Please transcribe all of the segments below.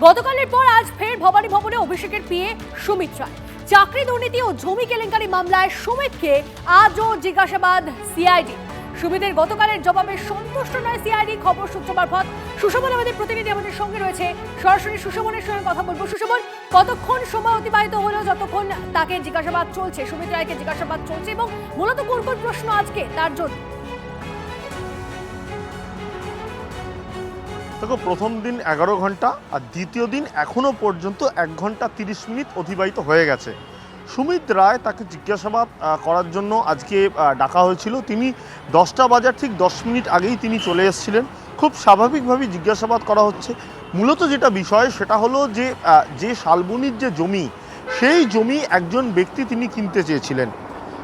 গতকালের পর আজ ফের ভবানী ভবনে অভিষেকের পিএ সুমিত রায়। চাকরি দুর্নীতি ও জমি কেলেঙ্কারি মামলায় সুমিতকে আজও জিজ্ঞাসাবাদ সিআইডি। সুমিতের গতকালের জবাবে সন্তুষ্ট নয় সিআইডি, খবর সূত্র মারফত। সুশোভন আমাদের প্রতিনিধি আমাদের সঙ্গে রয়েছে, সরাসরি সুশোভনের সঙ্গে কথা বলবো। সুশোভন, কতক্ষণ সময় অতিবাহিত হলো যতক্ষণ তাকে জিজ্ঞাসাবাদ চলছে, সুমিত রায়কে জিজ্ঞাসাবাদ চলছে, এবং মূলত কোন কোন প্রশ্ন আজকে তার জন্য? দেখো, প্রথম দিন 11 ঘন্টা আর দ্বিতীয় দিন এখনও পর্যন্ত 1 ঘন্টা 30 মিনিট অতিবাহিত হয়ে গেছে। সুমিত রায় তাকে জিজ্ঞাসাবাদ করার জন্য আজকে ডাকা হয়েছিল। তিনি 10টা বাজার ঠিক 10 মিনিট আগেই তিনি চলে এসেছিলেন। খুব স্বাভাবিকভাবেই জিজ্ঞাসাবাদ করা হচ্ছে। মূলত যেটা বিষয় সেটা হলো যে শালবনির যে জমি, সেই জমি একজন ব্যক্তি তিনি কিনতে চেয়েছিলেন।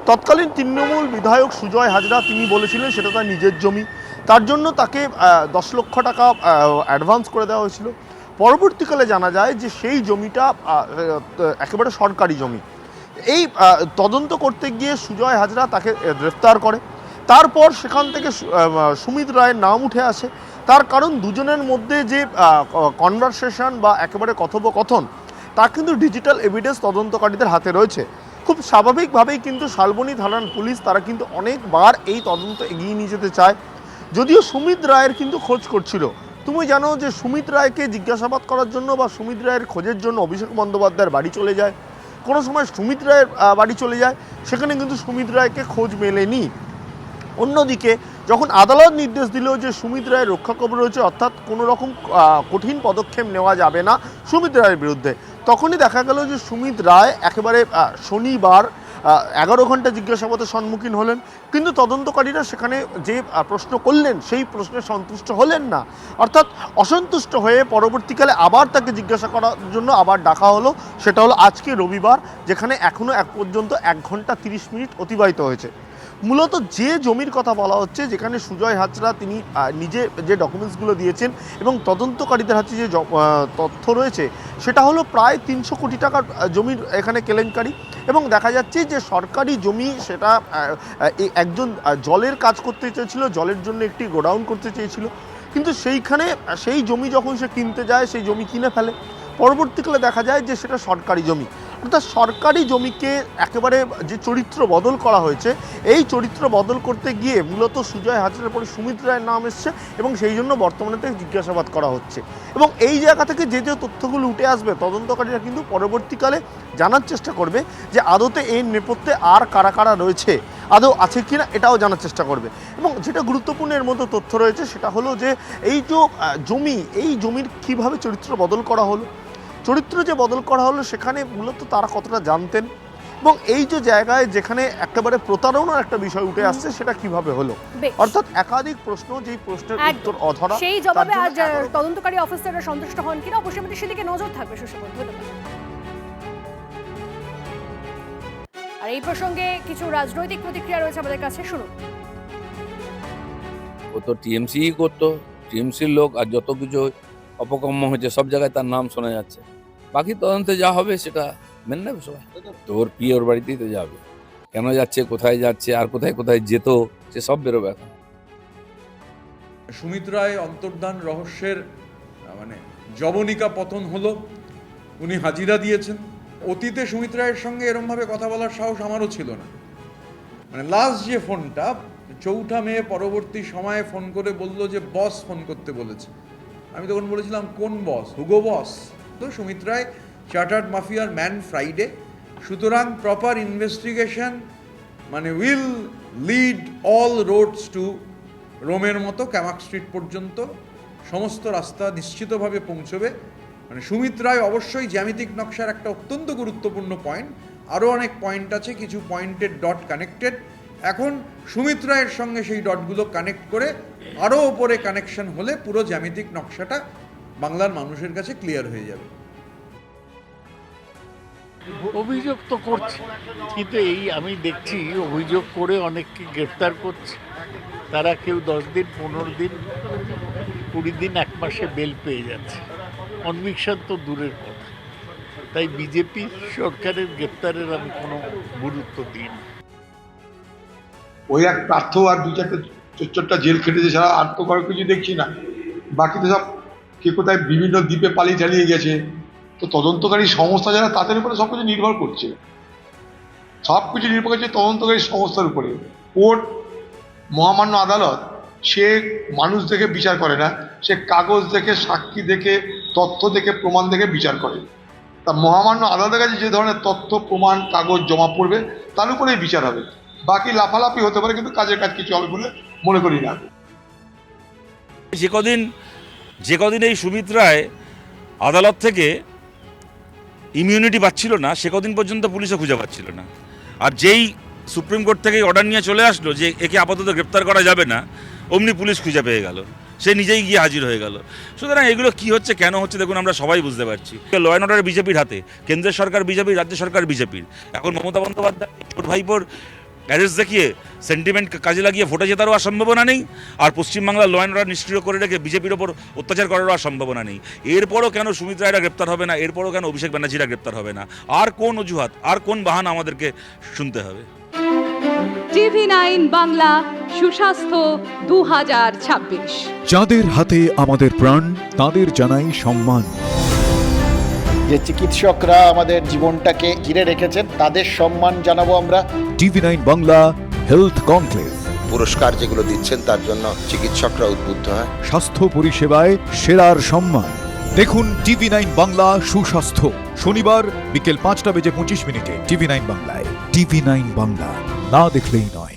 তৎকালীন তৃণমূল বিধায়ক সুজয় হাজরা তিনি বলেছিলেন সেটা তার নিজের জমি, তার জন্য তাকে 10 লক্ষ টাকা অ্যাডভান্স করে দেওয়া হয়েছিল। পরবর্তীকালে জানা যায় যে সেই জমিটা একেবারে সরকারি জমি। এই তদন্ত করতে গিয়ে সুজয় হাজরা তাকে গ্রেফতার করে। তারপর সেখান থেকে সুমিত রায়ের নাম উঠে আসে। তার কারণ দুজনের মধ্যে যে কনভারসেশন বা একেবারে কথোপকথন, তা কিন্তু ডিজিটাল এভিডেন্স তদন্তকারীদের হাতে রয়েছে। খুব স্বাভাবিকভাবেই কিন্তু শালবনী থানার পুলিশ তারা কিন্তু অনেকবার এই তদন্ত এগিয়ে নিয়ে যেতে চায়। যদিও সুমিত রায়ের কিন্তু খোঁজ করছিল। তুমি জানো যে সুমিত রায়কে জিজ্ঞাসাবাদ করার জন্য বা সুমিত রায়ের খোঁজের জন্য অভিষেক বন্দ্যোপাধ্যায়ের বাড়ি চলে যায়, কোনো সময় সুমিত রায়ের বাড়ি চলে যায়, সেখানে কিন্তু সুমিত রায়কে খোঁজ মেলেনি। অন্যদিকে যখন আদালত নির্দেশ দিল যে সুমিত রায়ের রক্ষাকবর রয়েছে, অর্থাৎ কোনো রকম কঠিন পদক্ষেপ নেওয়া যাবে না সুমিত রায়ের বিরুদ্ধে, তখনই দেখা গেল যে সুমিত রায় একেবারে শনিবার 11 ঘন্টা জিজ্ঞাসাবাদের সম্মুখীন হলেন। কিন্তু তদন্তকারীরা সেখানে যে প্রশ্ন করলেন সেই প্রশ্নে সন্তুষ্ট হলেন না, অর্থাৎ অসন্তুষ্ট হয়ে পরবর্তীকালে আবার তাকে জিজ্ঞাসা করার জন্য আবার ডাকা হলো। সেটা হলো আজকে রবিবার, যেখানে এখনও এক পর্যন্ত 1 ঘন্টা 30 মিনিট অতিবাহিত হয়েছে। মূলত যে জমির কথা বলা হচ্ছে, যেখানে সুজয় হাজরা তিনি নিজে যে ডকুমেন্টসগুলো দিয়েছেন এবং তদন্তকারীদের হাতে যে তথ্য রয়েছে, সেটা হলো প্রায় 300 কোটি টাকার জমির এখানে কেলেঙ্কারি। এবং দেখা যাচ্ছে যে সরকারি জমি, সেটা একজন জলের কাজ করতে চেয়েছিল, জলের জন্য একটি গোডাউন করতে চেয়েছিল, কিন্তু সেই জমি যখন সে কিনতে যায়, সেই জমি কিনে ফেলে। পরবর্তীকালে দেখা যায় যে সেটা সরকারি জমি। অর্থাৎ সরকারি জমিকে একেবারে যে চরিত্র বদল করা হয়েছে, এই চরিত্র বদল করতে গিয়ে মূলত সুজয় হাজরার পরে সুমিত রায়ের নাম এসছে এবং সেই জন্য বর্তমানে তাকে জিজ্ঞাসাবাদ করা হচ্ছে। এবং এই জায়গা থেকে যে তথ্যগুলো উঠে আসবে, তদন্তকারীরা কিন্তু পরবর্তীকালে জানার চেষ্টা করবে যে আদতে এই নেপথ্যে আর কারা কারা রয়েছে, আদৌ আছে কিনা, এটাও জানার চেষ্টা করবে। এবং যেটা গুরুত্বপূর্ণ এর মধ্যে তথ্য রয়েছে, সেটা হলো যে এই যে জমি, এই জমির কীভাবে চরিত্র বদল করা হলো, চরিত্র যে বদল করা হলো সেখানে মূলত তারা কতটা জানতেন, এবং এই যে জায়গায় যেখানে একেবারে প্রতারণার একটা বিষয় উঠে আসছে, সেটা কিভাবে হলো। অর্থাৎ একাধিক প্রশ্ন, যেই প্রশ্নের উত্তর অধরা। সেই জবাবে আজ তদন্তকারী অফিসাররা সন্তুষ্ট হন কিনা অবশ্যই আমাদের সেদিকে নজর থাকবে। সুশোভন, ধন্যবাদ। আর এই প্রসঙ্গে কিছু রাজনৈতিক প্রতিক্রিয়া রয়েছে আমাদের কাছে, শুনুন। ও তো টিএমসি করতো, টিএমসির লোক, আর যত কিছু অপকর্ম হয়েছে সব জায়গায় তার নাম শোনা যাচ্ছে। বাকি তদন্তে যা হবে সেটা মেনে নেবে সবাই। তোর পিওর বাড়িতেই তো যাবে, কেন যাচ্ছে, কোথায় যাচ্ছে, আর কোথায় কোথায় যেত, সে সব বেরোবে এখন। সুমিত রায় অন্তর্ধান রহস্যের মানে জবনিকা পতন হলো, উনি হাজিরা দিয়েছেন। অতীতে সুমিত রায়ের সঙ্গে এরমভাবে কথা বলার সাহস আমারও ছিল না। মানে লাস্ট যে ফোনটা 4 মে পরবর্তী সময়ে ফোন করে বলল যে বস ফোন করতে বলেছে। আমি তখন বলেছিলাম কোন বস, হুগো বস? তো সুমিত রায় চার্টার্ড মাফিয়ার ম্যান ফ্রাইডে। সুতরাং প্রপার ইনভেস্টিগেশন মানে will lead all roads to রোমের মতো ক্যামাক স্ট্রিট পর্যন্ত সমস্ত রাস্তা নিশ্চিতভাবে পৌঁছবে। মানে সুমিত রায় অবশ্যই জ্যামিতিক নকশার একটা অত্যন্ত গুরুত্বপূর্ণ পয়েন্ট। আরও অনেক পয়েন্ট আছে, কিছু পয়েন্টের ডট কানেক্টেড। এখন সুমিত রায়ের সঙ্গে সেই ডটগুলো কানেক্ট করে আরও ওপরে কানেকশন হলে পুরো জ্যামিতিক নকশাটা বাংলার মানুষের কাছে ক্লিয়ার হয়ে যাবে। অভিযোগ তো করছে, কিন্তু এই আমি দেখছি অভিযোগ করে অনেককে গ্রেফতার করছে। তারা কেউ 10 দিন, 15 দিন, 20 দিন, 1 মাসে বেল পেয়ে যাচ্ছে। কনভিকশন তো দূরের কথা। তাই বিজেপি সরকারের গ্রেফতারের আমি কোনো গুরুত্ব দিই না। ওই এক প্রার্থ আর 2-4টা জেল খেটেছে, ছাড়া আর তো কারো কিছু দেখছি না। বাকি তো সব কে কোথায় বিভিন্ন দ্বীপে পালিয়ে চালিয়ে গেছে। তো তদন্তকারী সংস্থা যারা তাদের উপরে সব কিছু নির্ভর করছে, সব কিছু নির্ভর করছে তদন্তকারী সংস্থার উপরে। কোর্ট, মহামান্য আদালত, সে মানুষ দেখে বিচার করে না, সে কাগজ দেখে, সাক্ষী দেখে, তথ্য দেখে, প্রমাণ দেখে বিচার করে। তা মহামান্য আদালতের কাছে যে ধরনের তথ্য, প্রমাণ, কাগজ জমা পড়বে তার উপরেই বিচার হবে। বাকি লাফালাফি হতে পারে, কিন্তু কাজের কাজ কিছু হবে বলে মনে করি না। যে কদিন এই সুমিত রায় আদালত থেকে ইমিউনিটি পাচ্ছিল না, সে কদিন পর্যন্ত পুলিশও খুঁজে পাচ্ছিল না। আর যেই সুপ্রিম কোর্ট থেকে অর্ডার নিয়ে চলে আসলো যে একে আপাতত গ্রেপ্তার করা যাবে না, অমনি পুলিশ খুঁজে পেয়ে গেল, সে নিজেই গিয়ে হাজির হয়ে গেল। সুতরাং এগুলো কি হচ্ছে, কেন হচ্ছে, দেখুন আমরা সবাই বুঝতে পারছি। ল অ্যান্ড অর্ডার বিজেপির হাতে, কেন্দ্রের সরকার বিজেপির, রাজ্য সরকার বিজেপির। এখন মমতা বন্দ্যোপাধ্যায় ছোট ভাইপোর অ্যারেস্ট দেখিয়ে সেন্টিমেন্ট কাজে লাগিয়ে ভোটে জেতারও আর সম্ভাবনা নেই, আর পশ্চিমবাংলার ল অ্যান্ড অর্ডার নিষ্ক্রিয় করে রেখে বিজেপির ওপর অত্যাচার করারও আর সম্ভাবনা নেই। এরপরও কেন সুমিত রায়রা গ্রেপ্তার হবে না, এরপরও কেন অভিষেক ব্যানার্জিরা গ্রেপ্তার হবে না, আর কোন অজুহাত, আর কোন বাহানা আমাদেরকে শুনতে হবে? TV9 বাংলা সুস্বাস্থ্য 2026। যাদের হাতে আমাদের প্রাণ, তাদের জানাই সম্মান। যে চিকিৎসকরা আমাদের জীবনটাকে ঘিরে রেখেছেন, তাদের সম্মান জানাবো আমরা। TV9 বাংলা হেলথ কনক্লেভ, পুরস্কার যেগুলো দিচ্ছেন তার জন্য চিকিৎসকরা উদ্বুদ্ধ হয়। স্বাস্থ্য পরিষেবায় সেরার সম্মান। দেখুন TV9 বাংলা সুস্বাস্থ্য, শনিবার বিকেল 5:25 TV9 বাংলায়। TV9 বাংলা, না দেখলেই নয়।